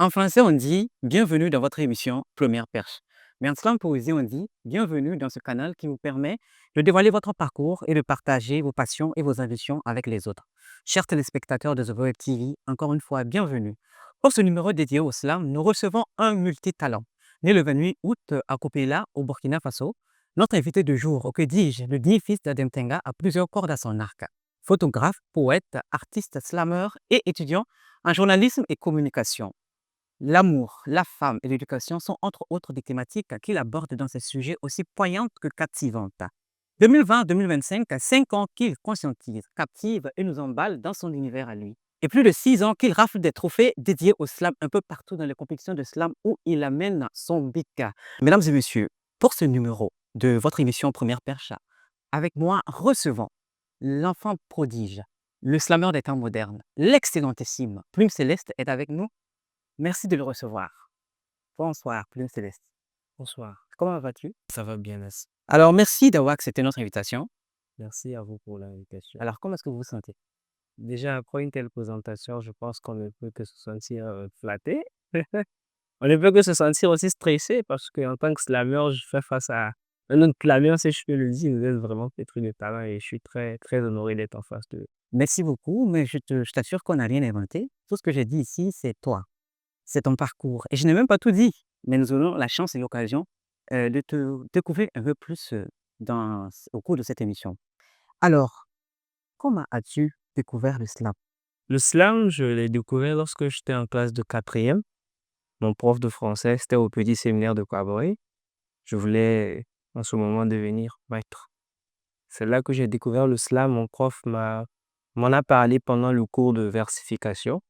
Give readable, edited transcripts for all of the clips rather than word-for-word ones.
En français, on dit bienvenue dans votre émission Première Perche. Mais en slam poésie, on dit bienvenue dans ce canal qui vous permet de dévoiler votre parcours et de partager vos passions et vos ambitions avec les autres. Chers téléspectateurs de The Web TV, encore une fois, bienvenue. Pour ce numéro dédié au slam, nous recevons un multitalent. Né le 28 août à Kopela, au Burkina Faso, notre invité de jour, ou que dis-je, le digne fils d'Adem Tenga, a plusieurs cordes à son arc. Photographe, poète, artiste, slameur et étudiant en journalisme et communication. L'amour, la femme et l'éducation sont entre autres des thématiques qu'il aborde dans ses sujets aussi poignantes que captivantes. 2020-2025, 5 ans qu'il conscientise, captive et nous emballe dans son univers à lui. Et plus de 6 ans qu'il rafle des trophées dédiés au slam un peu partout dans les compétitions de slam où il amène son big. Mesdames et messieurs, pour ce numéro de votre émission Première Perche, avec moi, recevons l'enfant prodige, le slameur des temps modernes, l'excellentissime Plume Céleste est avec nous. Merci de le recevoir. Bonsoir, Plume Céleste. Bonsoir, Comment vas-tu? ça va bien, merci. Alors, merci d'avoir accepté notre invitation. Merci à vous pour l'invitation. Alors, comment est-ce que vous vous sentez? Déjà, après une telle présentation, je pense qu'on ne peut que se sentir flatté. On ne peut que se sentir aussi stressé parce qu'en tant que slammer, je fais face à un autre slammer, si je peux le dire, vous êtes vraiment pétri de talent et je suis très, très honoré d'être en face de. Merci beaucoup, mais je t'assure qu'on n'a rien inventé. Tout ce que j'ai dit ici, c'est toi. C'est ton parcours. Et je n'ai même pas tout dit, mais nous aurons la chance et l'occasion de te découvrir un peu plus au cours de cette émission. Alors, comment as-tu découvert le slam? Le slam, je l'ai découvert lorsque j'étais en classe de quatrième. Mon prof de français, c'était au petit séminaire de Caboret. Je voulais en ce moment devenir maître. C'est là que j'ai découvert le slam. Mon prof m'en a parlé pendant le cours de versification.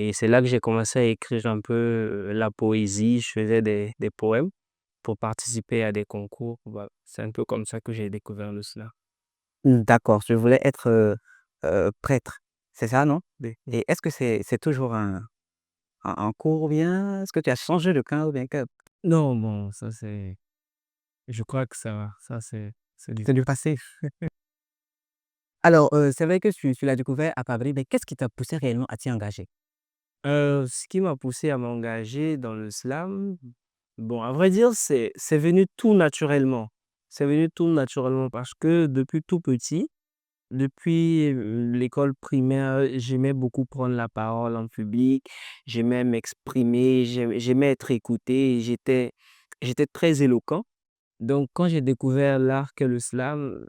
Et c'est là que j'ai commencé à écrire un peu la poésie. Je faisais des poèmes pour participer à des concours. Voilà. C'est un peu comme ça que j'ai découvert le slam. D'accord, je voulais être prêtre. C'est ça, non? Oui. Et est-ce que c'est toujours en cours ou bien est-ce que tu as changé de camp ou bien que Non, bon, ça c'est. Je crois que ça va. Ça c'est du. c'est du passé? Alors, c'est vrai que tu l'as découvert à Paris, mais qu'est-ce qui t'a poussé réellement à t'y engager? Ce qui m'a poussé à m'engager dans le slam, bon, à vrai dire, c'est venu tout naturellement. C'est venu tout naturellement parce que depuis tout petit, depuis l'école primaire, j'aimais beaucoup prendre la parole en public, j'aimais m'exprimer, j'aimais être écouté, j'étais très éloquent. Donc, quand j'ai découvert l'art qu'est le slam,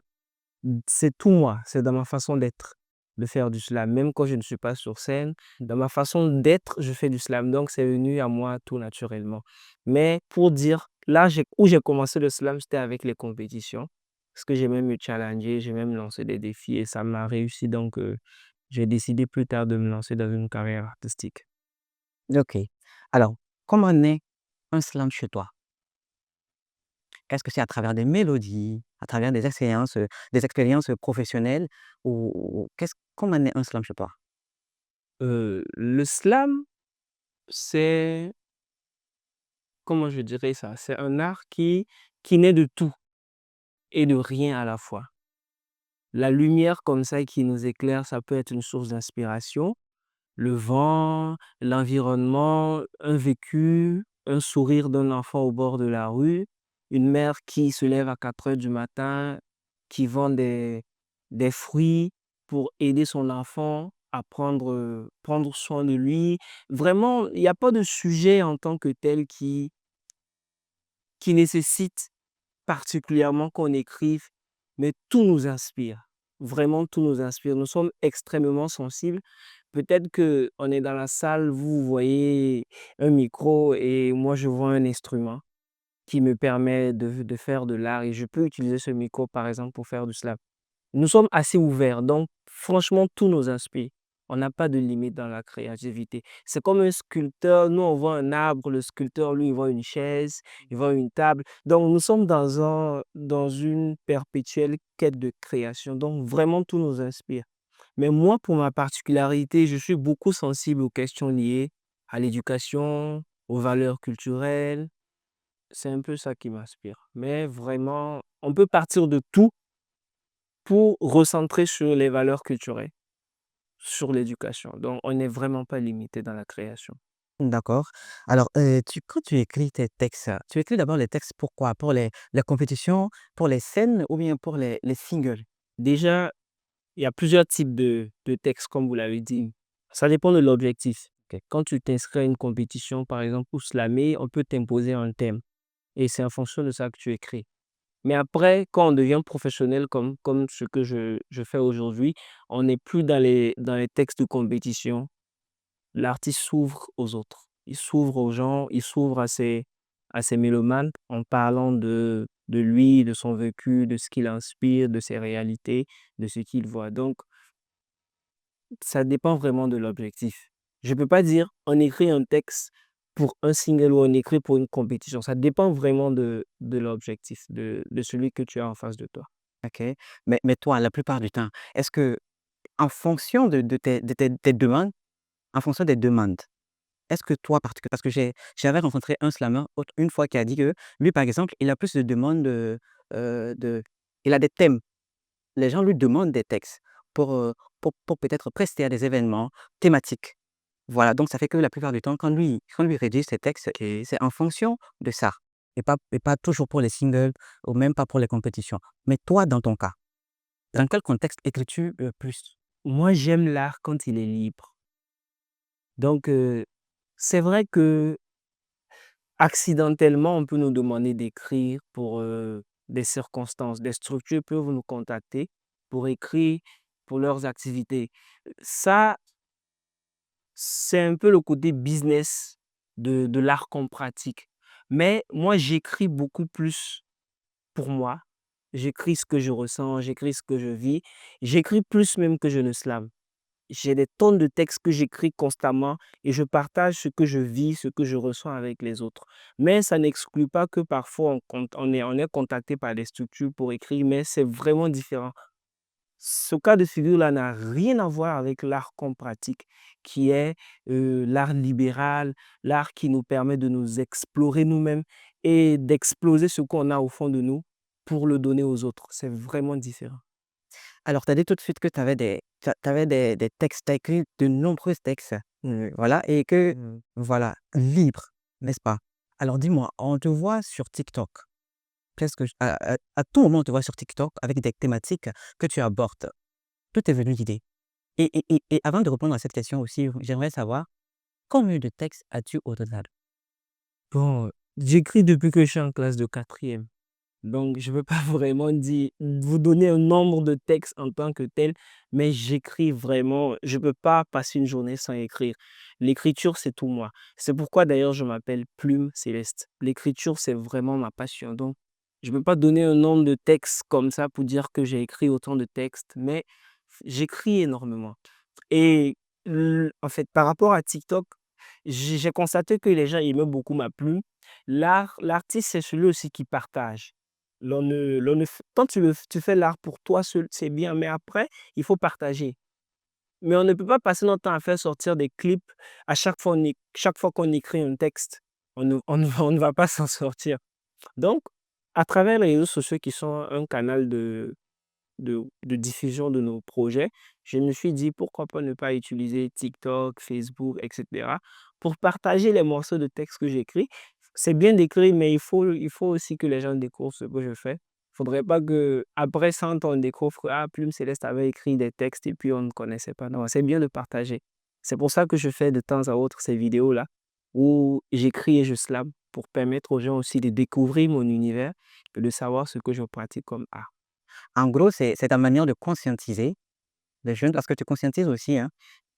c'est tout moi, c'est dans ma façon d'être, de faire du slam. Même quand je ne suis pas sur scène, dans ma façon d'être, je fais du slam. Donc, c'est venu à moi tout naturellement. Mais pour dire, là où j'ai commencé le slam, c'était avec les compétitions. Parce que j'aimais me challenger, j'aimais me lancer des défis et ça m'a réussi. Donc, j'ai décidé plus tard de me lancer dans une carrière artistique. OK. Alors, comment naît un slam chez toi? Est-ce que c'est à travers des mélodies, à travers des expériences professionnelles ou comment naît un slam chez toi? Le slam, c'est, comment je dirais ça? C'est un art qui naît de tout et de rien à la fois. La lumière comme ça qui nous éclaire, ça peut être une source d'inspiration. Le vent, l'environnement, un vécu, un sourire d'un enfant au bord de la rue, une mère qui se lève à 4 heures du matin, qui vend des fruits pour aider son enfant à prendre soin de lui. Vraiment, il n'y a pas de sujet en tant que tel qui nécessite particulièrement qu'on écrive, mais tout nous inspire. Vraiment, tout nous inspire. Nous sommes extrêmement sensibles. Peut-être que on est dans la salle, vous voyez un micro et moi je vois un instrument qui me permet de faire de l'art et je peux utiliser ce micro par exemple pour faire du slam. Nous sommes assez ouverts, donc franchement, tout nous inspire. On n'a pas de limite dans la créativité. C'est comme un sculpteur. Nous, on voit un arbre, le sculpteur, lui, il voit une chaise, il voit une table. Donc, nous sommes dans une perpétuelle quête de création. Donc, vraiment, tout nous inspire. Mais moi, pour ma particularité, je suis beaucoup sensible aux questions liées à l'éducation, aux valeurs culturelles. C'est un peu ça qui m'inspire. Mais vraiment, on peut partir de tout pour recentrer sur les valeurs culturelles, sur l'éducation. Donc, on n'est vraiment pas limité dans la création. D'accord. Alors, quand tu écris tes textes, tu écris d'abord les textes pourquoi? Pour les compétitions, pour les scènes ou bien pour les singles? Déjà, il y a plusieurs types de textes, comme vous l'avez dit. Ça dépend de l'objectif. OK. Quand tu t'inscris à une compétition, par exemple, pour slammer, on peut t'imposer un thème et c'est en fonction de ça que tu écris. Mais après, quand on devient professionnel comme ce que je fais aujourd'hui, on n'est plus dans les textes de compétition. L'artiste s'ouvre aux autres. Il s'ouvre aux gens, il s'ouvre à ses mélomanes en parlant de lui, de son vécu, de ce qu'il inspire, de ses réalités, de ce qu'il voit. Donc, ça dépend vraiment de l'objectif. Je ne peux pas dire on écrit un texte pour un single ou on écrit pour une compétition. Ça dépend vraiment de l'objectif, de celui que tu as en face de toi. OK. Mais toi, la plupart du temps, est-ce que en fonction de tes demandes, en fonction des demandes, est-ce que toi parce que j'avais rencontré un slameur autre une fois qui a dit que lui, par exemple, il a plus de demandes de il a des thèmes. Les gens lui demandent des textes pour, pour peut-être prester à des événements thématiques. Voilà, donc ça fait que la plupart du temps, quand lui rédige ses textes, c'est en fonction de ça et pas toujours pour les singles ou même pas pour les compétitions. Mais toi, dans ton cas, dans quel contexte écris-tu, plus? Moi, j'aime l'art quand il est libre. Donc, c'est vrai que accidentellement, on peut nous demander d'écrire pour des circonstances. Des structures peuvent nous contacter pour écrire pour leurs activités. Ça, c'est un peu le côté business de l'art qu'on pratique. Mais moi, j'écris beaucoup plus pour moi. J'écris ce que je ressens, j'écris ce que je vis. J'écris plus même que je ne slame. J'ai des tonnes de textes que j'écris constamment et je partage ce que je vis, ce que je ressens avec les autres. Mais ça n'exclut pas que parfois on est contacté par des structures pour écrire, mais c'est vraiment différent. Ce cas de figure-là n'a rien à voir avec l'art qu'on pratique, qui est l'art libéral, l'art qui nous permet de nous explorer nous-mêmes et d'exploser ce qu'on a au fond de nous pour le donner aux autres. C'est vraiment différent. Alors, tu as dit tout de suite que tu avais des textes, tu as écrit de nombreux textes, voilà et que voilà, libre, n'est-ce pas? Alors dis-moi, on te voit sur TikTok, presque à tout moment, on te voit sur TikTok avec des thématiques que tu abordes. Tout est venu l'idée? Et avant de répondre à cette question aussi, j'aimerais savoir combien de textes as-tu au total? Bon, j'écris depuis que je suis en classe de quatrième. Donc, je ne peux pas vraiment dire, vous donner un nombre de textes en tant que tel, mais j'écris vraiment. Je ne peux pas passer une journée sans écrire. L'écriture, c'est tout moi. C'est pourquoi d'ailleurs je m'appelle Plume Céleste. L'écriture, c'est vraiment ma passion. Donc, je ne peux pas donner un nombre de textes comme ça pour dire que j'ai écrit autant de textes, mais j'écris énormément. Et en fait, par rapport à TikTok, j'ai constaté que les gens aimaient beaucoup ma plume. L'artiste, c'est celui aussi qui partage. L'on ne f Quand tu fais l'art pour toi seul, c'est bien, mais après, il faut partager. Mais on ne peut pas passer notre temps à faire sortir des clips à chaque fois qu'on écrit un texte. On ne va pas s'en sortir. Donc, à travers les réseaux sociaux qui sont un canal de diffusion de nos projets, je me suis dit pourquoi pas ne pas utiliser TikTok, Facebook, et cetera, pour partager les morceaux de texte que j'écris. C'est bien d'écrire, mais il faut aussi que les gens découvrent ce que je fais. Il ne faudrait pas qu'après 100 ans, on découvre que ah, Plume Céleste avait écrit des textes et puis on ne connaissait pas. Non, c'est bien de partager. C'est pour ça que je fais de temps à autre ces vidéos-là où j'écris et je slame pour permettre aux gens aussi de découvrir mon univers et de savoir ce que je pratique comme art. En gros, c'est ta manière de conscientiser les jeunes parce que tu conscientises aussi, hein?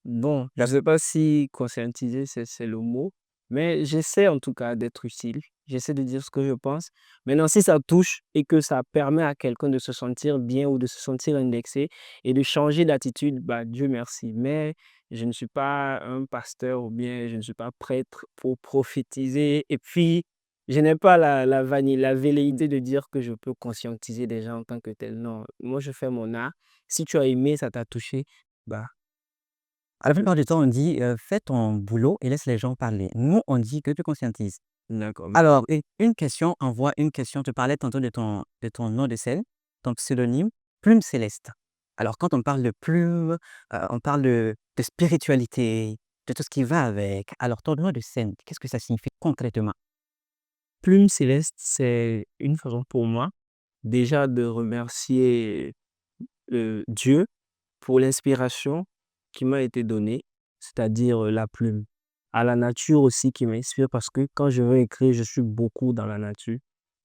Bon, je ne sais pas si conscientiser, c'est le mot, mais j'essaie en tout cas d'être utile. J'essaie de dire ce que je pense. Maintenant, si ça touche et que ça permet à quelqu'un de se sentir bien ou de se sentir indexé et de changer d'attitude, bah, Dieu merci. Mais je ne suis pas un pasteur ou bien je ne suis pas prêtre pour prophétiser. Et puis, je n'ai pas la velléité de dire que je peux conscientiser des gens en tant que tel. Non, moi, je fais mon art. Si tu as aimé, ça t'a touché, bah, À la plupart du temps, on dit, «Fais ton boulot et laisse les gens parler». Nous, on dit que tu conscientises. d'accord. Alors, une question, envoie une question. Tu parlais tantôt de ton nom de scène, ton pseudonyme, Plume Céleste. Alors, quand on parle de plume, on parle de spiritualité, de tout ce qui va avec. Alors, ton nom de scène, qu'est-ce que ça signifie concrètement? Plume céleste, c'est une façon pour moi déjà de remercier Dieu pour l'inspiration qui m'a été donnée, c'est-à-dire la plume. À la nature aussi qui m'inspire parce que quand je veux écrire, je suis beaucoup dans la nature.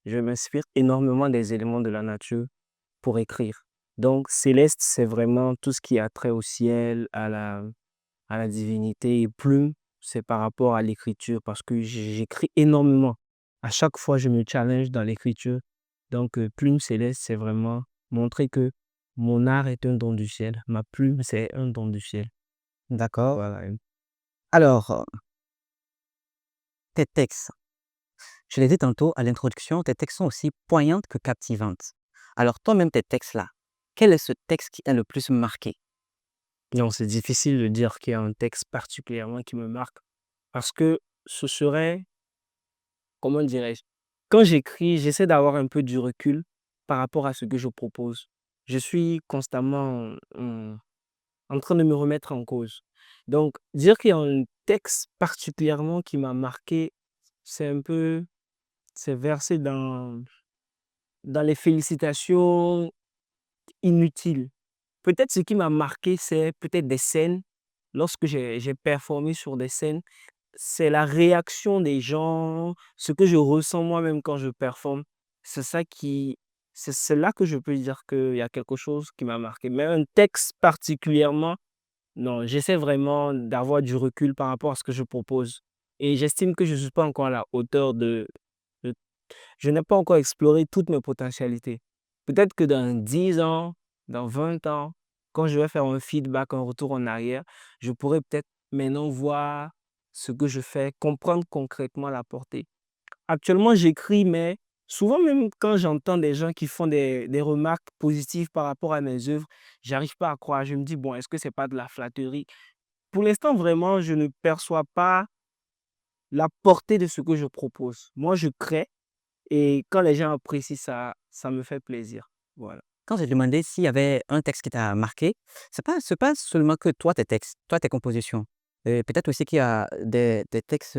Je m'inspire énormément des éléments de la nature pour écrire. Donc, céleste, c'est vraiment tout ce qui a trait au ciel, à la divinité. Et plume, c'est par rapport à l'écriture parce que j'écris énormément. À chaque fois, je me challenge dans l'écriture. Donc, plume céleste, c'est vraiment montrer que mon art est un don du ciel. Ma plume, c'est un don du ciel. D'accord. Voilà. Alors, tes textes, je l'ai dit tantôt à l'introduction, tes textes sont aussi poignantes que captivantes. Alors, toi-même, tes textes-là, quel est ce texte qui t'a le plus marqué? Non, c'est difficile de dire qu'il y a un texte particulièrement qui me marque parce que ce serait, comment dirais-je, quand j'écris, j'essaie d'avoir un peu du recul par rapport à ce que je propose. Je suis constamment en train de me remettre en cause. Donc, dire qu'il y a un texte particulièrement qui m'a marqué, c'est un peu, c'est versé dans les félicitations inutiles. Peut-être ce qui m'a marqué, c'est peut-être des scènes, lorsque j'ai performé sur des scènes, c'est la réaction des gens, ce que je ressens moi-même quand je performe. C'est ça qui, c'est là que je peux dire qu'il y a quelque chose qui m'a marqué. Mais un texte particulièrement, non, j'essaie vraiment d'avoir du recul par rapport à ce que je propose. Et j'estime que je ne suis pas encore à la hauteur de- je n'ai pas encore exploré toutes mes potentialités. Peut-être que dans 10 ans, dans 20 ans, quand je vais faire un feedback, un retour en arrière, je pourrais peut-être maintenant voir ce que je fais, comprendre concrètement la portée. Actuellement, j'écris, mais souvent même quand j'entends des gens qui font des remarques positives par rapport à mes œuvres, j'arrive pas à croire. Je me dis, bon, est-ce que c'est pas de la flatterie? Pour l'instant, vraiment, je ne perçois pas la portée de ce que je propose. Moi, je crée et quand les gens apprécient ça, ça me fait plaisir. Voilà. Quand j'ai demandé s'il y avait un texte qui t'a marqué, c'est pas seulement que toi, tes textes, toi, tes compositions. Peut-être aussi qu'il y a des textes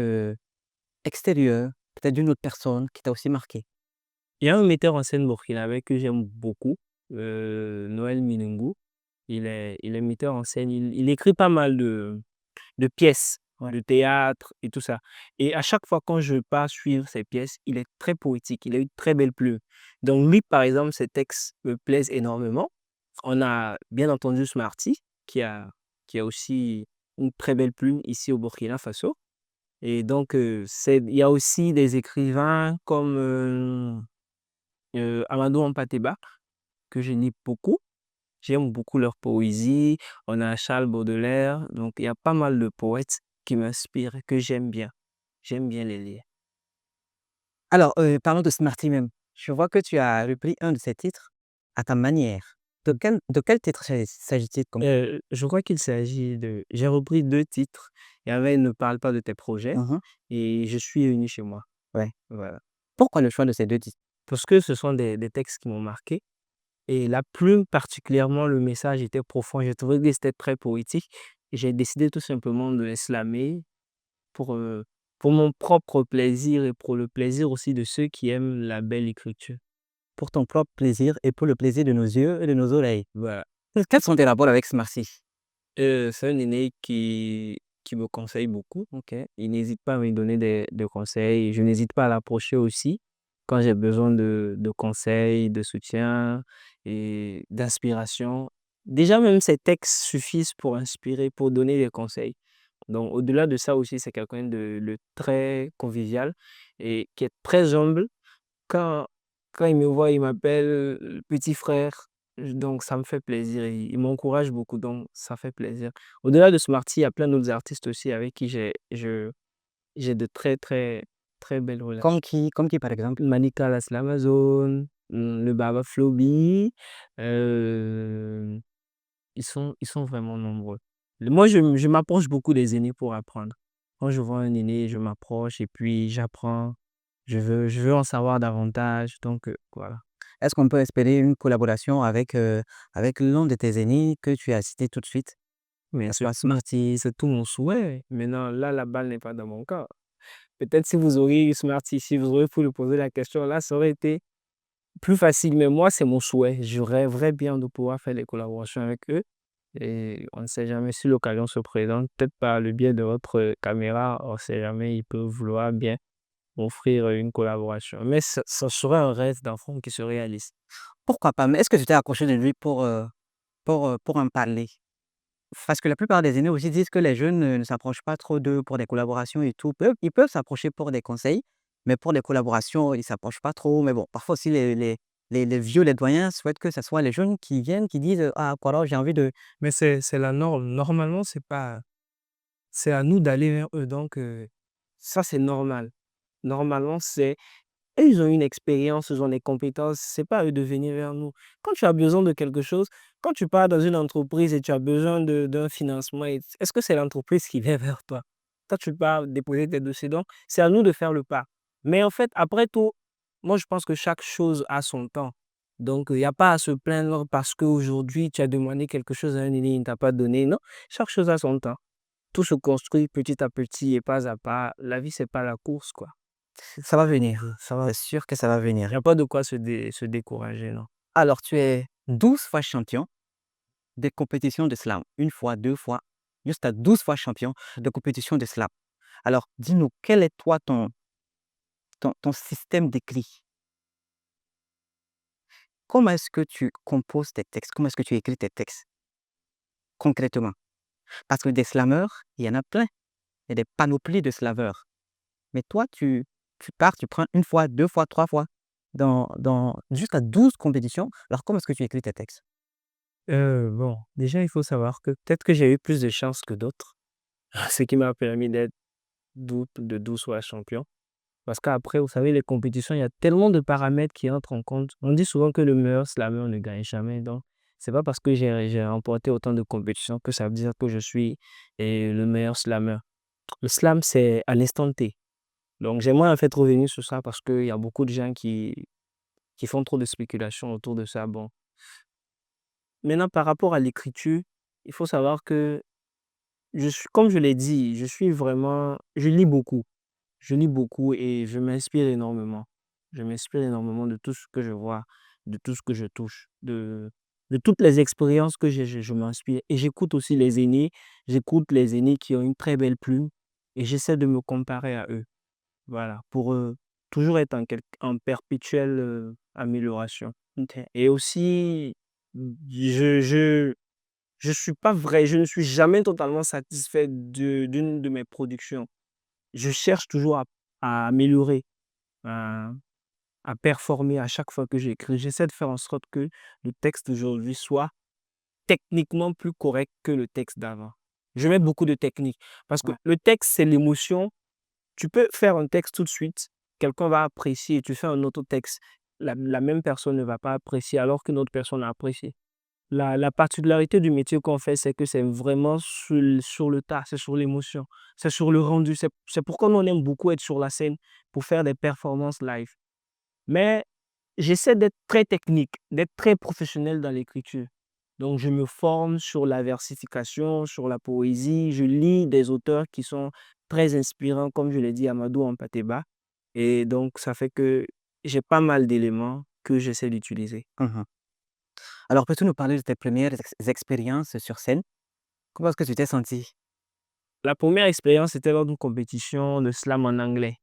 extérieurs, peut-être d'une autre personne qui t'a aussi marqué. Il y a un metteur en scène burkinabé que j'aime beaucoup, Noël Minungu. Il est metteur en scène. Il écrit pas mal de pièces Ouais. de théâtre et tout ça. Et à chaque fois quand je pars suivre ses pièces, il est très poétique, il a une très belle plume. Donc lui, par exemple, ses textes me plaisent énormément. On a bien entendu Smarty qui a aussi une très belle plume ici au Burkina Faso. Et donc, il y a aussi des écrivains comme Amadou Hampâté-Bâ que je lis beaucoup. J'aime beaucoup leur poésie. On a Charles Baudelaire. Donc, il y a pas mal de poètes qui m'inspirent et que j'aime bien. J'aime bien les lire. Alors, parlons de Smarty même. Je vois que tu as repris un de ses titres à ta manière. De quel titre s'agit-il comme... Je crois qu'il s'agit de... J'ai repris 2 titres. Il y avait Ne parle pas de tes projets Mhm. et Je suis venu chez moi. Ouais. Voilà. Pourquoi le choix de ces deux titres? Parce que ce sont des textes qui m'ont marqué. Et la plume, particulièrement, le message était profond. J'ai trouvé que c'était très poétique. Et j'ai décidé tout simplement de les slammer pour, euh, pour mon propre plaisir et pour le plaisir aussi de ceux qui aiment la belle écriture. Pour ton propre plaisir et pour le plaisir de nos yeux et de nos oreilles. Voilà. Quels sont tes rapports avec Smarty? C'est un aîné qui me conseille beaucoup. Ok. Il n'hésite pas à me donner des conseils. Je n'hésite pas à l'approcher aussi quand j'ai besoin de conseils, de soutien et d'inspiration. Déjà, même ces textes suffisent pour inspirer, pour donner des conseils. Donc, au-delà de ça aussi, c'est quelqu'un de très convivial et qui est très humble. Quand, quand il me voit, il m'appelle petit frère. Donc, ça me fait plaisir. Il m'encourage beaucoup. Donc, ça fait plaisir. Au-delà de Smarty, il y a plein d'autres artistes aussi avec qui j'ai de très, très, très belles relations. Comme qui, par exemple? Manika Las l'Amazon, le Baba Flobi. euh, ils sont vraiment nombreux. Moi, je m'approche beaucoup des aînés pour apprendre. Quand je vois un aîné, je m'approche et puis j'apprends. Je veux en savoir davantage. Donc, voilà. Est-ce qu'on peut espérer une collaboration avec l'un de tes aînés que tu as cité tout de suite? Mais N'est-ce pas, Smarties? c'est tout mon souhait. Maintenant, là, la balle n'est pas dans mon camp. Peut-être si vous auriez eu Smarty, si vous auriez pu lui poser la question, là, ça aurait été plus facile. Mais moi, c'est mon souhait. Je rêverais bien de pouvoir faire des collaborations avec eux. Et on ne sait jamais si l'occasion se présente. Peut-être par le biais de votre caméra, on ne sait jamais, ils peuvent vouloir bien m'offrir une collaboration. Mais ça serait un rêve d'enfant qui se réalise. Pourquoi pas? Mais est-ce que tu t'es approché de lui pour en parler? Parce que la plupart des aînés aussi disent que les jeunes, ne s'approchent pas trop d'eux pour des collaborations et tout. Ils peuvent s'approcher pour des conseils, mais pour des collaborations, ils s'approchent pas trop. Mais bon, parfois aussi les vieux, les doyens souhaitent que ce soit les jeunes qui viennent, qui disent: «Ah voilà, j'ai envie de». Mais c'est la norme. Normalement, c'est à nous d'aller vers eux. Donc, ça, c'est normal. Normalement, eux, ils ont une expérience, ils ont des compétences. C'est pas à eux de venir vers nous. Quand tu as besoin de quelque chose, quand tu pars dans une entreprise et tu as besoin d'un financement, est-ce que c'est l'entreprise qui vient vers toi? Toi, tu pars déposer tes dossiers. Donc, c'est à nous de faire le pas. Mais en fait, après tout, moi, je pense que chaque chose a son temps. Donc, il n'y a pas à se plaindre parce qu'aujourd'hui, tu as demandé quelque chose à un aîné, il ne t'a pas donné. Non, chaque chose a son temps. Tout se construit petit à petit et pas à pas. La vie, c'est pas la course, quoi. Ça va venir, ça va, c'est sûr que ça va Il venir. n'y a pas de quoi se décourager, non. Alors tu es 12 fois champion des compétitions de slam. Une fois, 2 fois, jusqu'à 12 fois champion de compétition de slam. Alors dis-nous, quel est toi ton système d'écrit? Comment est-ce que tu composes tes textes? Comment est-ce que tu écris tes textes concrètement? Parce que des slameurs, il y en a plein. Il y a des panoplies de slameurs. Mais toi, tu pars, tu prends une fois, 2 fois, 3 fois dans jusqu'à 12 compétitions. Alors comment est-ce que tu écris tes textes? Bon, déjà, il faut savoir que peut-être que j'ai eu plus de chance que d'autres, ce qui m'a permis d'être de 12 fois champion. Parce qu'après, vous savez, les compétitions, il y a tellement de paramètres qui entrent en compte. On dit souvent que le meilleur slameur ne gagne jamais. Donc, c'est pas parce que j'ai remporté autant de compétitions que ça veut dire que je suis le meilleur slameur. Le slam, c'est à l'instant T. Donc, j'aimerais en fait revenir sur ça parce qu'il y a beaucoup de gens qui font trop de spéculations autour de ça. Bon. Maintenant, par rapport à l'écriture, il faut savoir que comme je l'ai dit, je lis beaucoup. Je lis beaucoup et je m'inspire énormément. Je m'inspire énormément de tout ce que je vois, de tout ce que je touche, de toutes les expériences que j'ai, je m'inspire. Et j'écoute les aînés qui ont une très belle plume et j'essaie de me comparer à eux. Voilà, pour toujours être en perpétuelle amélioration. OK. Et aussi, je, je, je ne suis jamais totalement satisfait d'une de mes productions. Je cherche toujours à améliorer, à, à performer à chaque fois que j'écris. J'essaie de faire en sorte que le texte d'aujourd'hui soit techniquement plus correct que le texte d'avant. Je mets beaucoup de technique parce que Ouais. le texte, c'est l'émotion. Tu peux faire un texte tout de suite, quelqu'un va apprécier, et tu fais un autre texte. La même personne ne va pas apprécier alors qu'une autre personne a apprécié. La particularité du métier qu'on fait, c'est que c'est vraiment sur le tas, c'est sur l'émotion, c'est sur le rendu. C'est pourquoi nous, on aime beaucoup être sur la scène pour faire des performances live. Mais j'essaie d'être très technique, d'être très professionnel dans l'écriture. Donc, je me forme sur la versification, sur la poésie. Je lis des auteurs qui sont très inspirants, comme je l'ai dit, Amadou Hampâté-Bâ. Et donc, ça fait que j'ai pas mal d'éléments que j'essaie d'utiliser. Mmh. Alors peux-tu nous parler de tes premières expériences sur scène? Comment est-ce que tu t'es senti? La première expérience, c'était lors d'une compétition de slam en anglais.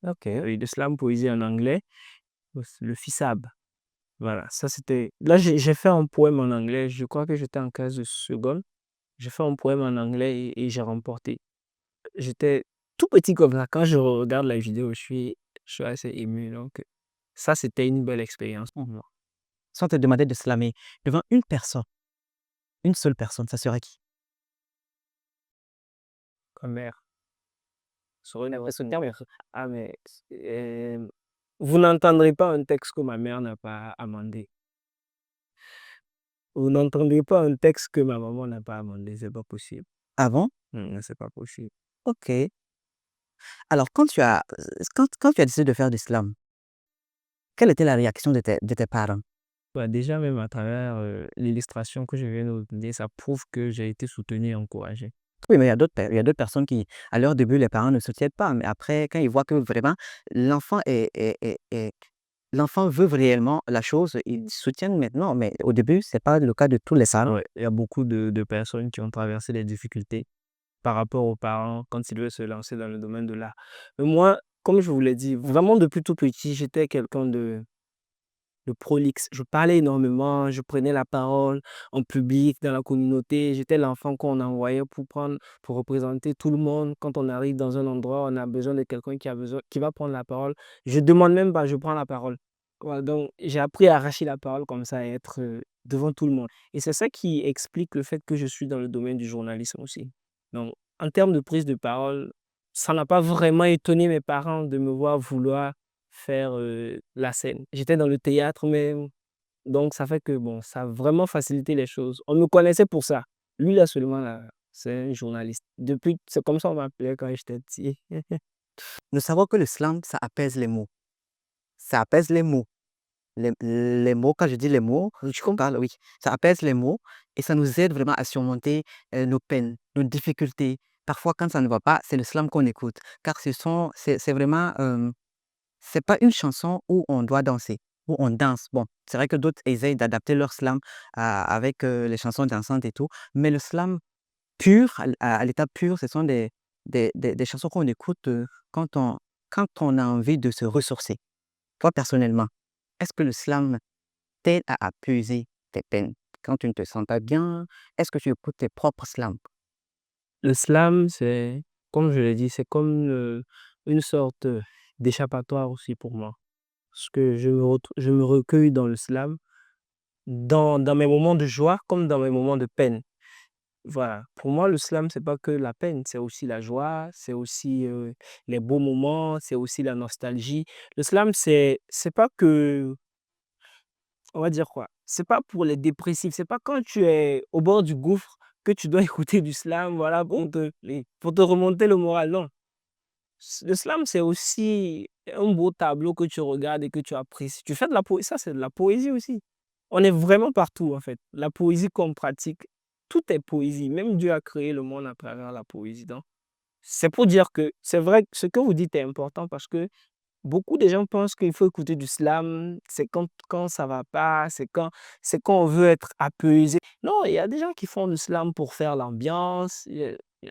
OK. Oui, de slam poésie en anglais, le FISAB. Voilà, ça c'était. Là, j'ai fait un poème en anglais. Je crois que j'étais en classe de seconde. J'ai fait un poème en anglais et j'ai remporté. J'étais tout petit comme ça. Quand je regarde la vidéo, je suis assez ému. Donc, ça, c'était une belle expérience pour Mmh. moi. Si on te demandait de slammer devant une personne, une seule personne, ça serait qui? Comme mère. Sur une J'aimerais ce personne. terme. Ah, mais vous n'entendrez pas un texte que ma mère n'a pas amendé. Vous n'entendrez pas un texte que ma maman n'a pas amendé. C'est pas possible. Ah bon? C'est pas possible. OK. Alors quand tu as décidé de faire du slam, quelle était la réaction de tes parents? Bah, déjà, même à travers l'illustration que je viens de vous donner, ça prouve que j'ai été soutenu et encouragé. Oui, mais il y a d'autres personnes qui, à leur début, les parents ne soutiennent pas, mais après, quand ils voient que vraiment l'enfant l'enfant veut réellement la chose, ils soutiennent maintenant, mais au début, c'est pas le cas de tous les parents. Ouais, il y a beaucoup de personnes qui ont traversé des difficultés par rapport aux parents quand ils veulent se lancer dans le domaine de l'art. Mais moi, comme je vous l'ai dit, vraiment depuis tout petit, j'étais quelqu'un de prolixe. Je parlais énormément, je prenais la parole en public, dans la communauté. J'étais l'enfant qu'on envoyait pour représenter tout le monde. Quand on arrive dans un endroit, on a besoin de quelqu'un qui va prendre la parole. Je demande même pas, je prends la parole. Voilà, donc, j'ai appris à arracher la parole comme ça et être devant tout le monde. Et c'est ça qui explique le fait que je suis dans le domaine du journalisme aussi. Donc, en termes de prise de parole, ça n'a pas vraiment étonné mes parents de me voir vouloir faire la scène. J'étais dans le théâtre même, donc ça fait que bon, ça a vraiment facilité les choses. On me connaissait pour ça. Lui là seulement là, c'est un journaliste. Depuis, c'est comme ça on m'appelait quand j'étais petit. Nous savons que le slam, ça apaise les mots. Ça apaise les mots. Les mots, quand je dis les mots, Tu je comprends? parle, oui, ça apaise les mots et ça nous aide vraiment à surmonter nos peines, nos difficultés. Parfois, quand ça ne va pas, c'est le slam qu'on écoute, car c'est vraiment, c'est pas une chanson où on doit danser, où on danse. Bon, c'est vrai que d'autres essayent d'adapter leur slam avec les chansons dansantes et tout, mais le slam pur, à l'état pur, ce sont des chansons qu'on écoute quand on a envie de se ressourcer. Toi, personnellement, est-ce que le slam t'aide à apaiser tes peines? Quand tu ne te sens pas bien, est-ce que tu écoutes tes propres slams? Le slam, c'est, comme je l'ai dit, c'est comme une sorte d'échappatoire aussi pour moi. Parce que je me recueille dans le slam, dans mes moments de joie comme dans mes moments de peine. Voilà, pour moi, le slam, c'est pas que la peine, c'est aussi la joie, c'est aussi les beaux moments, c'est aussi la nostalgie. Le slam, c'est pas que, on va dire quoi, c'est pas pour les dépressifs, c'est pas quand tu es au bord du gouffre que tu dois écouter du slam, voilà, pour te remonter le moral, non. Le slam, c'est aussi un beau tableau que tu regardes et que tu apprécies. Tu fais de la poésie, ça, c'est de la poésie aussi. On est vraiment partout, en fait. La poésie qu'on pratique, tout est poésie. Même Dieu a créé le monde à travers la poésie. Donc, c'est pour dire que c'est vrai que ce que vous dites est important parce que beaucoup de gens pensent qu'il faut écouter du slam, c'est quand ça va pas, c'est quand on veut être apaisé. Non, il y a des gens qui font du slam pour faire l'ambiance.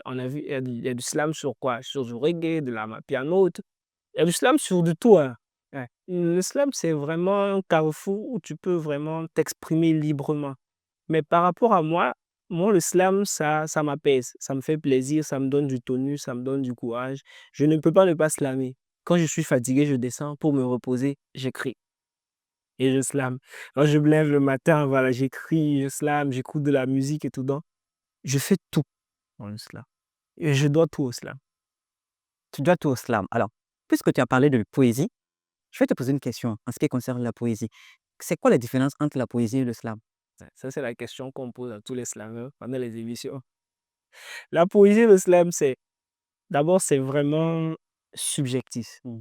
On a vu, il y a du slam sur quoi? Sur du reggae, de la piano. Il y a du slam sur du tout, hein. Ouais. Le slam, c'est vraiment un carrefour où tu peux vraiment t'exprimer librement. Mais par rapport à moi, le slam, ça m'apaise, ça me fait plaisir, ça me donne du tonus, ça me donne du courage. Je ne peux pas ne pas slammer. Quand je suis fatigué, je descends pour me reposer, j'écris et je slame. Quand je me lève le matin, voilà, j'écris, je slame, j'écoute de la musique et tout. Donc, je fais tout dans le slam et je dois tout au slam. Tu dois tout au slam. Alors, puisque tu as parlé de poésie, je vais te poser une question en ce qui concerne la poésie. C'est quoi la différence entre la poésie et le slam? Ça, c'est la question qu'on pose à tous les slameurs pendant les émissions. La poésie, le slam, d'abord, c'est vraiment subjectif. Hmm.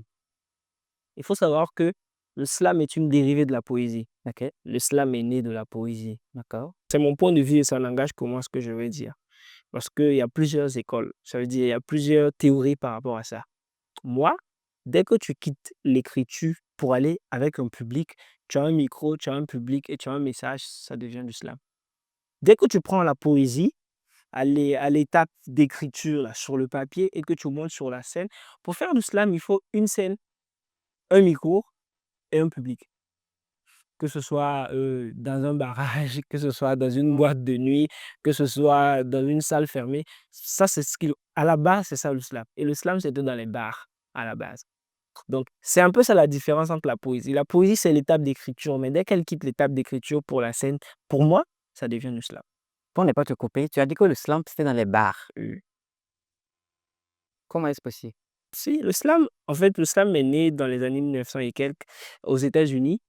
Il faut savoir que le slam est une dérivée de la poésie. OK, Le slam est né de la poésie. d'accord. C'est mon point de vue et ça n'engage que moi ce que je veux dire. Parce qu'il y a plusieurs écoles. Ça veut dire il y a plusieurs théories par rapport à ça. Moi, dès que tu quittes l'écriture pour aller avec un public, tu as un micro, tu as un public et tu as un message, ça devient du slam. Dès que tu prends la poésie à l'étape d'écriture là, sur le papier et que tu montes sur la scène, pour faire du slam, il faut une scène, un micro et un public. Que ce soit dans un barrage, que ce soit dans une boîte de nuit, que ce soit dans une salle fermée. Ça, c'est ce qu'il... À la base, c'est ça le slam. Et le slam, c'était dans les bars, à la base. Donc, c'est un peu ça la différence entre la poésie. La poésie, c'est l'étape d'écriture, mais dès qu'elle quitte l'étape d'écriture pour la scène, pour moi, ça devient du slam. Pour ne pas te couper, tu as dit que le slam, c'était dans les bars. Euh, Comment est-ce possible? Si, le slam, en fait, le slam est né dans les années 1900 et quelques aux États-Unis.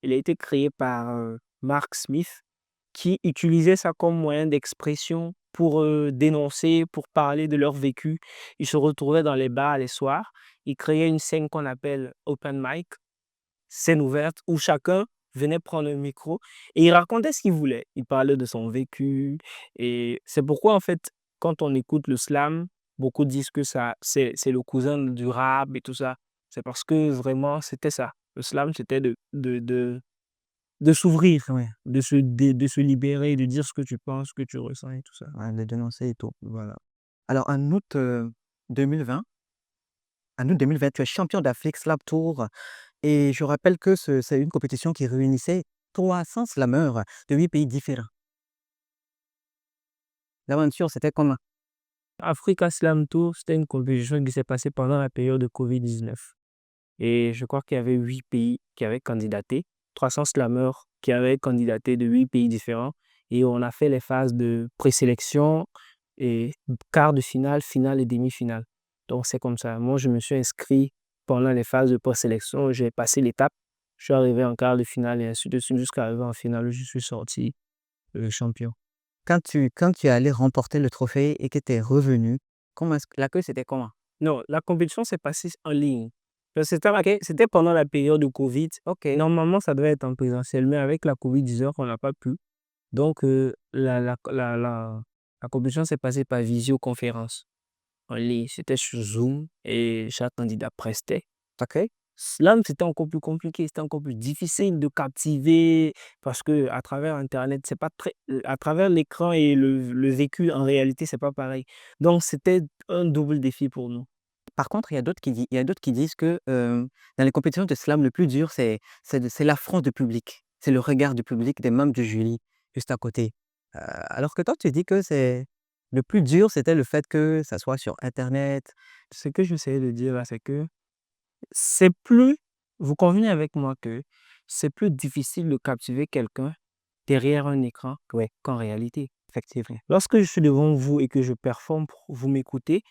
Il a été créé par Mark Smith, qui utilisaient ça comme moyen d'expression pour dénoncer, pour parler de leur vécu. Ils se retrouvaient dans les bars les soirs. Ils créaient une scène qu'on appelle open mic, scène ouverte, où chacun venait prendre le micro et il racontait ce qu'il voulait. Il parlait de son vécu et c'est pourquoi, en fait, quand on écoute le slam, beaucoup disent que ça, c'est le cousin du rap et tout ça. C'est parce que vraiment, c'était ça. Le slam, c'était de s'ouvrir, Ouais, de se libérer, de dire ce que tu penses, ce que tu ressens et tout ça. ouais, de dénoncer et tout. Voilà. Alors, en août 2020, en août 2020, tu es champion d'Afrique Slam Tour. Et je rappelle que c'est une compétition qui réunissait 300 slameurs de 8 pays différents. L'aventure, c'était comment? Africa Slam Tour, c'était une compétition qui s'est passée pendant la période de Covid-19. Et je crois qu'il y avait 8 pays qui avaient candidaté, 300 slameurs qui avaient candidaté de 8 pays différents. Et on a fait les phases de présélection et quart de finale, finale et demi-finale. Donc c'est comme ça. Moi, je me suis inscrit pendant les phases de présélection. J'ai passé l'étape. Je suis arrivé en quart de finale et ainsi de suite jusqu'à arriver en finale où je suis sorti champion. Quand tu es allé remporter le trophée et que tu es revenu, comment l'accueil, c'était comment? Non, la compétition s'est passée en ligne. OK, C'était pendant la période de Covid. OK. Normalement, ça devait être en présentiel, mais avec la Covid-19, on n'a pas pu. Donc, la compétition s'est passée par visioconférence en ligne. C'était sur Zoom et chaque candidat prestait. OK. Slam, c'était encore plus compliqué, c'était encore plus difficile de captiver parce que à travers Internet, c'est pas très, à travers l'écran et le vécu, en réalité, c'est pas pareil. Donc, c'était un double défi pour nous. Par contre, il y a d'autres qui disent que dans les compétitions de slam, le plus dur, c'est l'affront du public. C'est le regard du public, des membres du jury, juste à côté. Alors que toi, tu dis que c'est le plus dur, c'était le fait que ça soit sur Internet. Ce que j'essayais de dire là, c'est que c'est plus, vous convenez avec moi que c'est plus difficile de captiver quelqu'un derrière un écran Oui, qu'en réalité. effectivement. Lorsque je suis devant vous et que je performe, vous m'écoutez,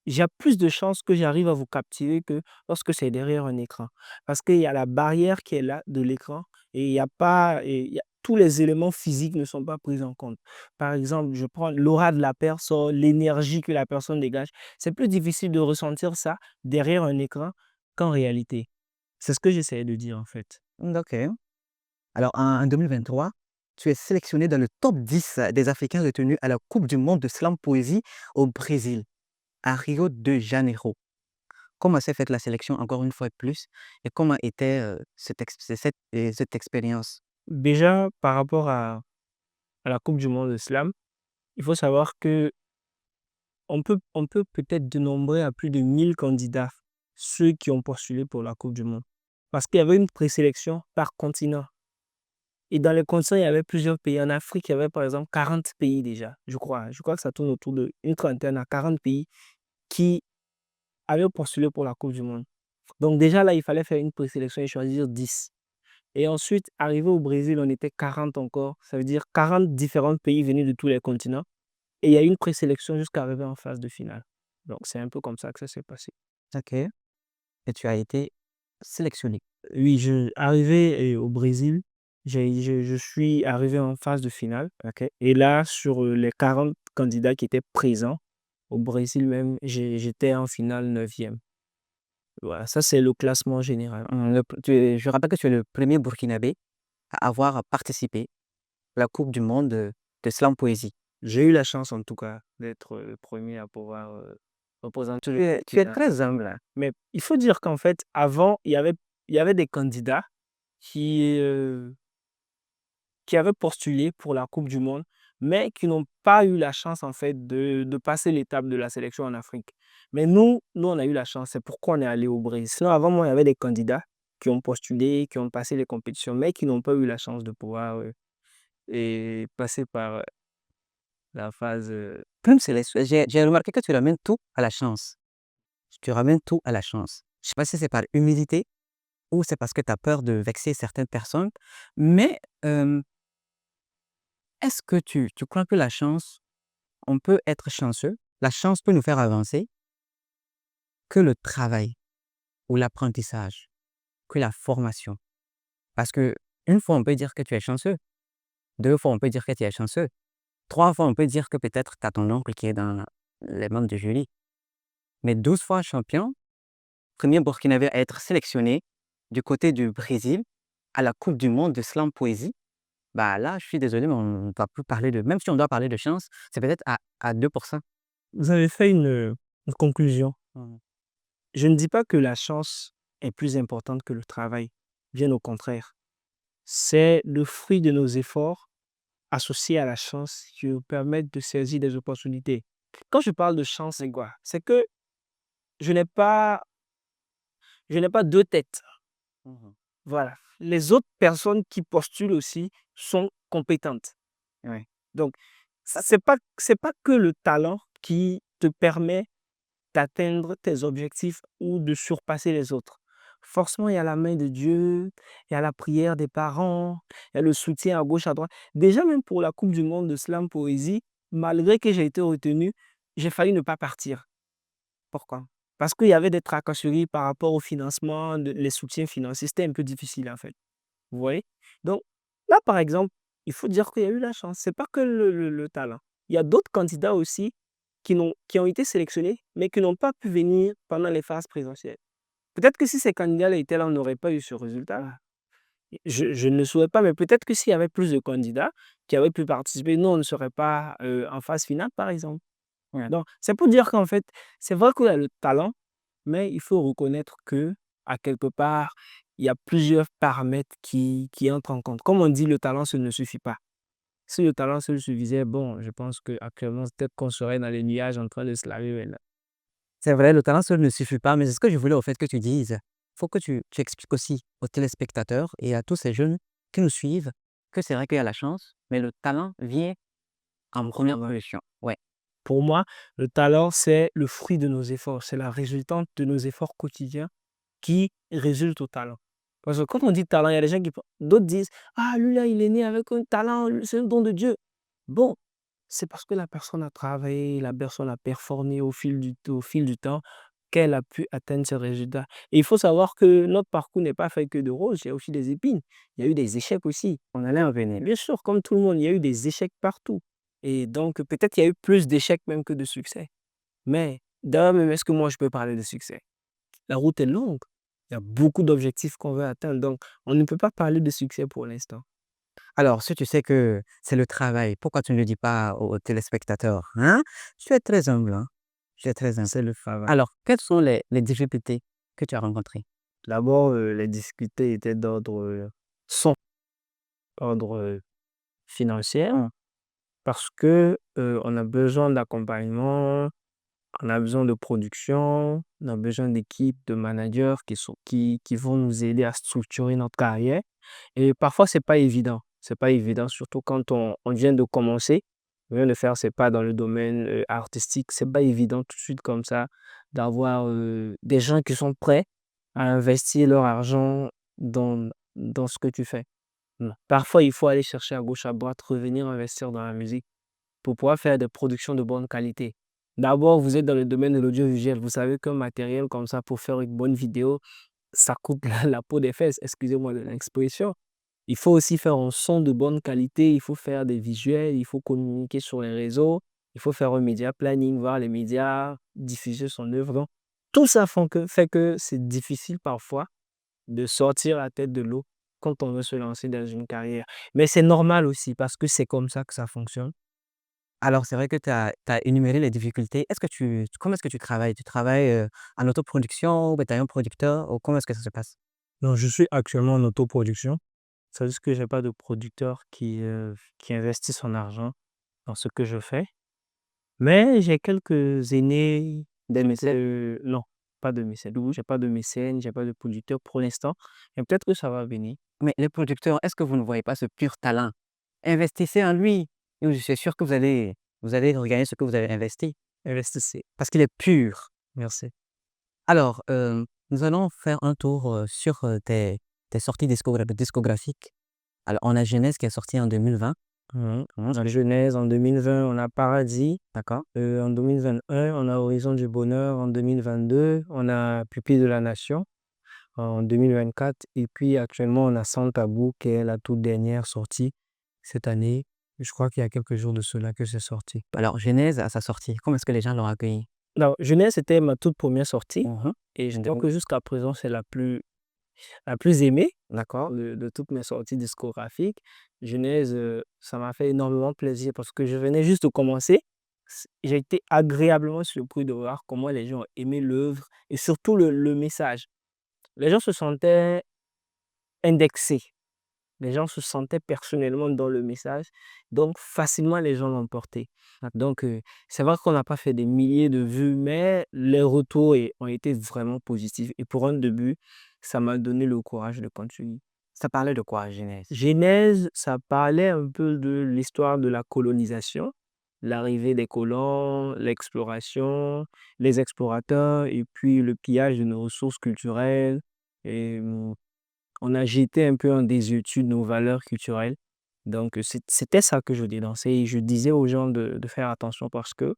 j'ai plus de chances que j'arrive à vous captiver que lorsque c'est derrière un écran. Parce qu'il y a la barrière qui est là de l'écran et il y a pas, et tous les éléments physiques ne sont pas pris en compte. Par exemple, je prends l'aura de la personne, l'énergie que la personne dégage. C'est plus difficile de ressentir ça derrière un écran qu'en réalité. C'est ce que j'essayais de dire en fait. OK. Alors, en 2023, tu es sélectionné dans le top 10 des Africains retenus à la Coupe du monde de slam poésie au Brésil, à Rio de Janeiro. Comment s'est faite la sélection, encore une fois de plus, et comment était cette expérience? Déjà, par rapport à la Coupe du monde de slam, il faut savoir que on peut peut-être dénombrer à plus de 1000 candidats, ceux qui ont postulé pour la Coupe du monde. Parce qu'il y avait une présélection par continent. Et dans les continents, il y avait plusieurs pays. En Afrique, il y avait par exemple 40 pays déjà, je crois. Je crois que ça tourne autour d'une trentaine à 40 pays qui avaient postulé pour la Coupe du monde. Donc déjà là, il fallait faire une présélection et choisir 10. Et ensuite, arrivé au Brésil, on était 40 encore. Ça veut dire 40 différents pays venus de tous les continents. Et il y a eu une présélection jusqu'à arriver en phase de finale. Donc c'est un peu comme ça que ça s'est passé. OK, et tu as été sélectionné. Oui, arrivé au Brésil, je suis arrivé en phase de finale. OK. Et là, sur les 40 candidats qui étaient présents, au Brésil même, j'étais en finale 9e. Voilà, ça c'est le classement général. Je rappelle que tu es le premier Burkinabé à avoir participé à la Coupe du monde de slam poésie. J'ai eu la chance en tout cas d'être le premier à pouvoir représenter le Tu es continent. très humble, hein. Mais il faut dire qu'en fait, avant, il y avait des candidats qui, qui avaient postulé pour la Coupe du monde, mais qui n'ont pas eu la chance, en fait, de passer l'étape de la sélection en Afrique. Mais nous, on a eu la chance. C'est pourquoi on est allé au Brésil. Sinon, avant moi, il y avait des candidats qui ont postulé, qui ont passé les compétitions, mais qui n'ont pas eu la chance de pouvoir et passer par la phase. Comme c'est j'ai remarqué que tu ramènes tout à la chance. Tu ramènes tout à la chance. Je ne sais pas si c'est par humilité ou c'est parce que tu as peur de vexer certaines personnes, mais est-ce que tu crois que la chance, on peut être chanceux, la chance peut nous faire avancer, que le travail ou l'apprentissage, que la formation? Parce que une fois, on peut dire que tu es chanceux, 2 fois, on peut dire que tu es chanceux, 3 fois, on peut dire que peut-être tu as ton oncle qui est dans les membres du jury, mais 12 fois champion, premier Burkinabé à être sélectionné du côté du Brésil. à la Coupe du monde de slam poésie, bah là, je suis désolé, mais on ne va plus parler de même si on doit parler de chance, c'est peut-être à 2. Vous avez fait une conclusion. Mmh. Je ne dis pas que la chance est plus importante que le travail. Bien au contraire. C'est le fruit de nos efforts associés à la chance qui nous permettent de saisir des opportunités. Quand je parle de chance, c'est quoi? C'est que je n'ai pas, je n'ai pas deux têtes. Mmh. Voilà. Les autres personnes qui postulent aussi sont compétentes. Ouais. Donc, c'est pas que le talent qui te permet d'atteindre tes objectifs ou de surpasser les autres. Forcément, il y a la main de Dieu, il y a la prière des parents, il y a le soutien à gauche, à droite. Déjà, même pour la Coupe du monde de slam poésie, malgré que j'ai été retenu, j'ai failli ne pas partir. Pourquoi? Parce qu'il y avait des tracasseries par rapport au financement, les soutiens financiers. C'était un peu difficile, en fait. Vous voyez? Donc, là, par exemple, il faut dire qu'il y a eu la chance. C'est pas que le talent. Il y a d'autres candidats aussi qui ont été sélectionnés, mais qui n'ont pas pu venir pendant les phases présentielles. Peut-être que si ces candidats-là étaient là, on n'aurait pas eu ce résultat. Je ne le souhaite pas, mais peut-être que s'il y avait plus de candidats qui avaient pu participer, nous, on ne serait pas en phase finale, par exemple. Ouais. Donc, c'est pour dire qu'en fait, c'est vrai qu'il y a le talent, mais il faut reconnaître que, à quelque part, il y a plusieurs paramètres qui entrent en compte. Comme on dit, le talent, ça ne suffit pas. Si le talent seul suffisait, bon, je pense qu'actuellement, peut-être qu'on serait dans les nuages en train de se laver maintenant. C'est vrai, le talent seul ne suffit pas, mais c'est ce que je voulais au fait que tu dises. Il faut que tu expliques aussi aux téléspectateurs et à tous ces jeunes qui nous suivent que c'est vrai qu'il y a la chance, mais le talent vient en première position. Ouais. Pour moi, le talent, c'est le fruit de nos efforts. C'est la résultante de nos efforts quotidiens qui résulte au talent. Parce que quand on dit talent, il y a des gens d'autres disent, ah, lui là, il est né avec un talent, c'est un don de Dieu. Bon, c'est parce que la personne a travaillé, la personne a performé au fil du temps qu'elle a pu atteindre ces résultats. Et il faut savoir que notre parcours n'est pas fait que de roses, il y a aussi des épines. Il y a eu des échecs aussi. On allait en venir. Bien sûr, comme tout le monde, il y a eu des échecs partout. Et donc, peut-être il y a eu plus d'échecs même que de succès. Mais, d'ailleurs, même, est-ce que moi, je peux parler de succès? La route est longue. Il y a beaucoup d'objectifs qu'on veut atteindre. Donc, on ne peut pas parler de succès pour l'instant. Alors, si tu sais que c'est le travail, pourquoi tu ne le dis pas aux téléspectateurs, hein? Tu es très humble, hein? Tu es très humble. C'est le travail. Alors, quelles sont les difficultés que tu as rencontrées? D'abord, les difficultés étaient d'ordre sont ordre financier Mmh. parce que on a besoin d'accompagnement, on a besoin de production, on a besoin d'équipes, de managers qui vont nous aider à structurer notre carrière. Et parfois, c'est pas évident. C'est pas évident, surtout quand on vient de commencer, on vient de faire ses pas dans le domaine artistique. C'est pas évident tout de suite comme ça d'avoir des gens qui sont prêts à investir leur argent dans ce que tu fais. Parfois, il faut aller chercher à gauche, à droite, revenir investir dans la musique pour pouvoir faire des productions de bonne qualité. D'abord, vous êtes dans le domaine de l'audiovisuel. Vous savez qu'un matériel comme ça pour faire une bonne vidéo, ça coupe la peau des fesses, excusez-moi de l'expression. Il faut aussi faire un son de bonne qualité, il faut faire des visuels, il faut communiquer sur les réseaux, il faut faire un média planning, voir les médias, diffuser son œuvre. Donc, tout ça fait que c'est difficile parfois de sortir la tête de l'eau quand on veut se lancer dans une carrière. Mais c'est normal aussi parce que c'est comme ça que ça fonctionne. Alors, c'est vrai que tu as énuméré les difficultés. Comment est-ce que tu travailles? Tu travailles, en autoproduction ou bien tu as un producteur ou comment est-ce que ça se passe? Donc, je suis actuellement en autoproduction. Ça veut dire que j'ai pas de producteur qui investit son argent dans ce que je fais. Mais j'ai quelques aînés, Des mécènes? non, pas de mécènes. J'ai pas de mécènes, j'ai pas de producteur pour l'instant. Mais peut-être que ça va venir. Mais les producteurs, est-ce que vous ne voyez pas ce pur talent? Investissez en lui et je suis sûr que vous allez regagner ce que vous avez investi Investissez. parce qu'il est pur. Merci. Alors, nous allons faire un tour, sur, tes sorties discographiques. Alors, on a Genèse qui est sorti en 2020. Mmh. En Genèse, en 2020, on a Paradis. D'accord. En 2021, on a Horizon du bonheur. En 2022, on a Pupille de la nation. En 2024, et puis actuellement, on a Sans tabou qui est la toute dernière sortie cette année. Je crois qu'il y a quelques jours de cela que c'est sorti. Alors Genèse à sa sortie, comment est-ce que les gens l'ont accueilli? Alors, Genèse, c'était ma toute première sortie Mmh. et je crois De que jusqu'à présent, c'est la plus la plus aimée D'accord. de toutes mes sorties discographiques. Genèse, ça m'a fait énormément plaisir parce que je venais juste de commencer. J'ai été agréablement surpris de voir comment les gens ont aimé l'œuvre et surtout le message. Les gens se sentaient indexés. Les gens se sentaient personnellement dans le message, donc facilement les gens l'ont porté. Donc, c'est vrai qu'on n'a pas fait des milliers de vues, mais les retours ont été vraiment positifs. Et pour un début, ça m'a donné le courage de continuer. Ça parlait de quoi, Genèse? Genèse, ça parlait un peu de l'histoire de la colonisation, l'arrivée des colons, l'exploration, les explorateurs et puis le pillage de nos ressources culturelles. Et on a jeté un peu en désuétude nos valeurs culturelles. Donc, c'était ça que je dénonçais et je disais aux gens de faire attention parce que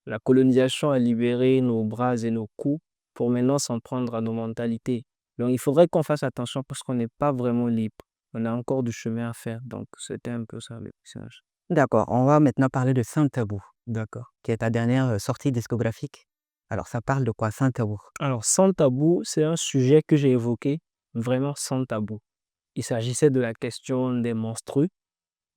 la colonisation a libéré nos bras et nos coups pour maintenant s'en prendre à nos mentalités. Donc, il faudrait qu'on fasse attention parce qu'on n'est pas vraiment libre. On a encore du chemin à faire. Donc, c'était un peu ça le message. D'accord, on va maintenant parler de Sans Tabou, D'accord. qui est ta dernière sortie discographique. Alors, ça parle de quoi, Sans Tabou? Alors, sans tabou, c'est un sujet que j'ai évoqué vraiment sans tabou. Il s'agissait de la question des menstrues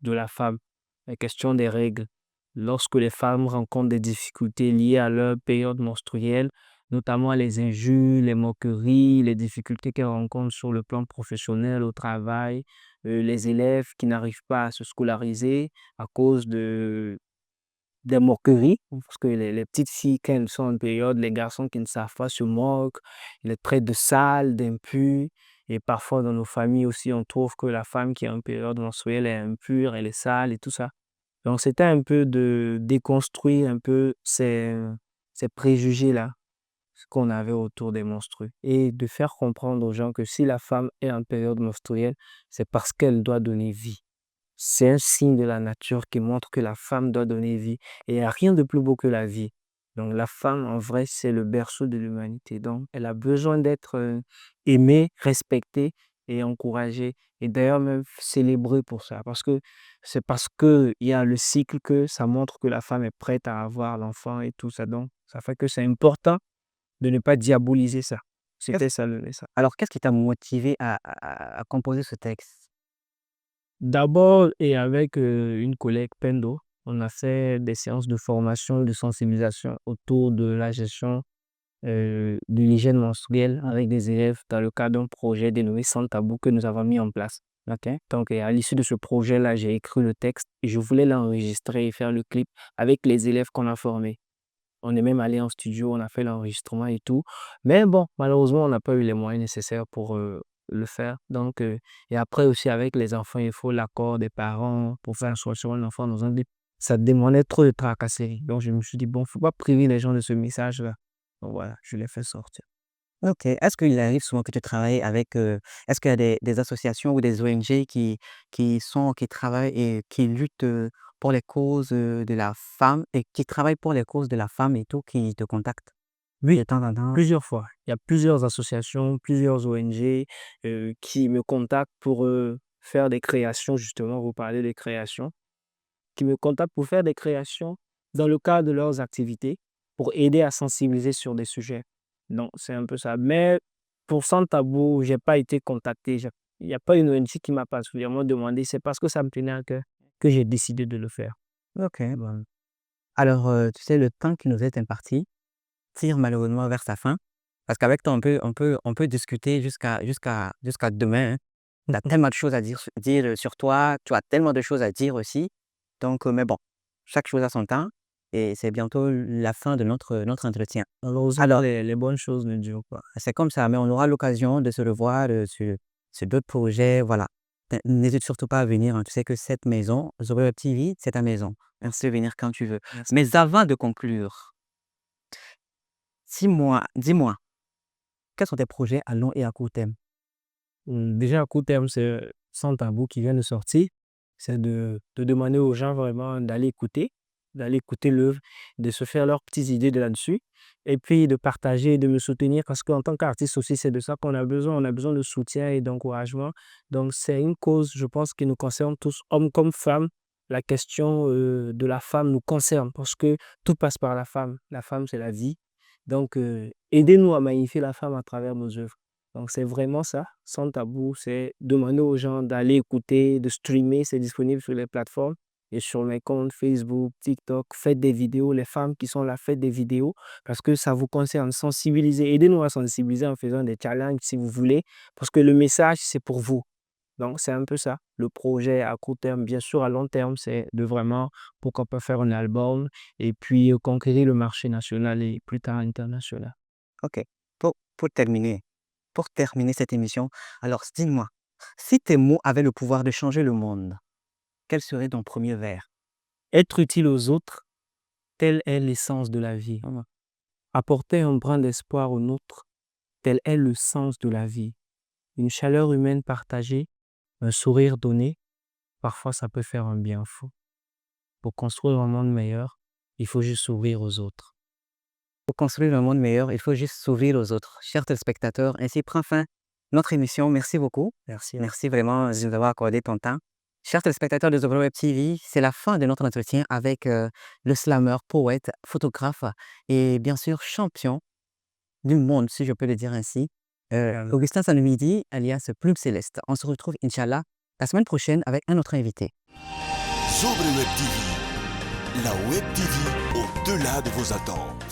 de la femme, la question des règles. Lorsque les femmes rencontrent des difficultés liées à leur période menstruelle, notamment les injures, les moqueries, les difficultés qu'elles rencontrent sur le plan professionnel, au travail, les élèves qui n'arrivent pas à se scolariser à cause des moqueries, parce que les petites filles, quand elles sont en période, les garçons qui ne savent pas se moquent, ils les traitent de sales, d'impurs. Et parfois, dans nos familles aussi, on trouve que la femme qui est en période menstruelle est impure, elle est sale et tout ça. Donc, c'était un peu de déconstruire un peu ces préjugés-là qu'on avait autour des menstrues et de faire comprendre aux gens que si la femme est en période menstruelle, c'est parce qu'elle doit donner vie. C'est un signe de la nature qui montre que la femme doit donner vie. Et il n'y a rien de plus beau que la vie. Donc la femme, en vrai, c'est le berceau de l'humanité. Donc elle a besoin d'être aimée, respectée et encouragée. Et d'ailleurs même célébrée pour ça. Parce que c'est parce qu'il y a le cycle que ça montre que la femme est prête à avoir l'enfant et tout ça. Donc ça fait que c'est important de ne pas diaboliser ça. Qu'est-ce- C'était ça le message. Alors, qu'est-ce qui t'a motivé à composer ce texte? D'abord, et avec une collègue Pendo, on a fait des séances de formation, de sensibilisation autour de la gestion de l'hygiène menstruelle avec des élèves dans le cadre d'un projet dénommé Sans Tabou que nous avons mis en place. Ok. Donc, à l'issue de ce projet-là, j'ai écrit le texte et je voulais l'enregistrer et faire le clip avec les élèves qu'on a formés. On est même allé en studio, on a fait l'enregistrement et tout. Mais bon, malheureusement, on n'a pas eu les moyens nécessaires pour le faire. Donc, et après aussi, avec les enfants, il faut l'accord des parents pour faire sortir un enfant dans un clip. Ça demandait trop de tracasseries. Donc, je me suis dit, bon, faut pas priver les gens de ce message-là. Donc, voilà, je l'ai fait sortir. Ok. Est-ce qu'il arrive souvent que tu travailles avec... est-ce qu'il y a des associations ou des ONG qui travaillent et qui luttent pour les causes de la femme et qui travaillent pour les causes de la femme et tout, qui te contactent Oui, de temps en temps? plusieurs fois. Il y a plusieurs associations, plusieurs ONG qui me contactent pour faire des créations, justement, vous parlez des créations, qui me contactent pour faire des créations dans le cadre de leurs activités, pour aider à sensibiliser sur des sujets. Donc, c'est un peu ça. Mais pour Sans Tabou, je n'ai pas été contacté. Il n'y a pas une ONG qui m'a particulièrement demandé. C'est parce que ça me tenait à cœur que j'ai décidé de le faire. Ok, bon. Alors, tu sais, le temps qui nous est imparti tire malheureusement vers sa fin. Parce qu'avec toi, on peut discuter jusqu'à demain, hein. Tu as tellement de choses à dire sur toi, tu as tellement de choses à dire aussi. Donc, mais bon, chaque chose a son temps et c'est bientôt la fin de notre entretien. Malheureusement, Alors, les bonnes choses ne durent pas. c'est comme ça, mais on aura l'occasion de se revoir sur d'autres projets. Voilà. N'hésite surtout pas à venir, hein. Tu sais que cette maison, Zoé Web TV, c'est ta maison. Merci de venir quand tu veux. Merci. Mais avant de conclure, dis-moi, quels sont tes projets à long et à court terme? Déjà, à court terme, c'est Sans Tabou qui vient de sortir. C'est de demander aux gens vraiment d'aller écouter l'œuvre, de se faire leurs petites idées de là-dessus, et puis de partager, de me soutenir, parce qu'en tant qu'artiste aussi, c'est de ça qu'on a besoin. On a besoin de soutien et d'encouragement. Donc, c'est une cause, je pense, qui nous concerne tous, hommes comme femmes. La question de la femme nous concerne, parce que tout passe par la femme. La femme, c'est la vie. Donc, aidez-nous à magnifier la femme à travers nos œuvres. Donc, c'est vraiment ça, sans tabou, c'est demander aux gens d'aller écouter, de streamer, c'est disponible sur les plateformes et sur mes comptes Facebook, TikTok. Faites des vidéos, les femmes qui sont là, faites des vidéos parce que ça vous concerne. Sensibiliser, aidez-nous à sensibiliser en faisant des challenges si vous voulez, parce que le message, c'est pour vous. Donc, c'est un peu ça. Le projet à court terme, bien sûr, à long terme, c'est de vraiment, pourquoi pas faire un album et puis conquérir le marché national et plus tard international. OK. Pour terminer, cette émission, alors dis-moi, si tes mots avaient le pouvoir de changer le monde, quel serait ton premier vers? Être utile aux autres, telle est l'essence de la vie. Mmh. Apporter un brin d'espoir aux nôtres, tel est le sens de la vie. Une chaleur humaine partagée, un sourire donné, parfois ça peut faire un bien fou. Pour construire un monde meilleur, il faut juste s'ouvrir aux autres. Pour construire un monde meilleur, il faut juste s'ouvrir aux autres. Chers téléspectateurs, ainsi prend fin notre émission. Merci beaucoup. Merci. Merci vraiment de nous avoir accordé ton temps. Chers téléspectateurs de The Web TV, c'est la fin de notre entretien avec le slammer, poète, photographe et bien sûr champion du monde, si je peux le dire ainsi, Augustin Sanomidi, alias Plume Céleste. On se retrouve, Inch'Allah, la semaine prochaine avec un autre invité. Sobre Web TV, la Web TV au-delà de vos attentes.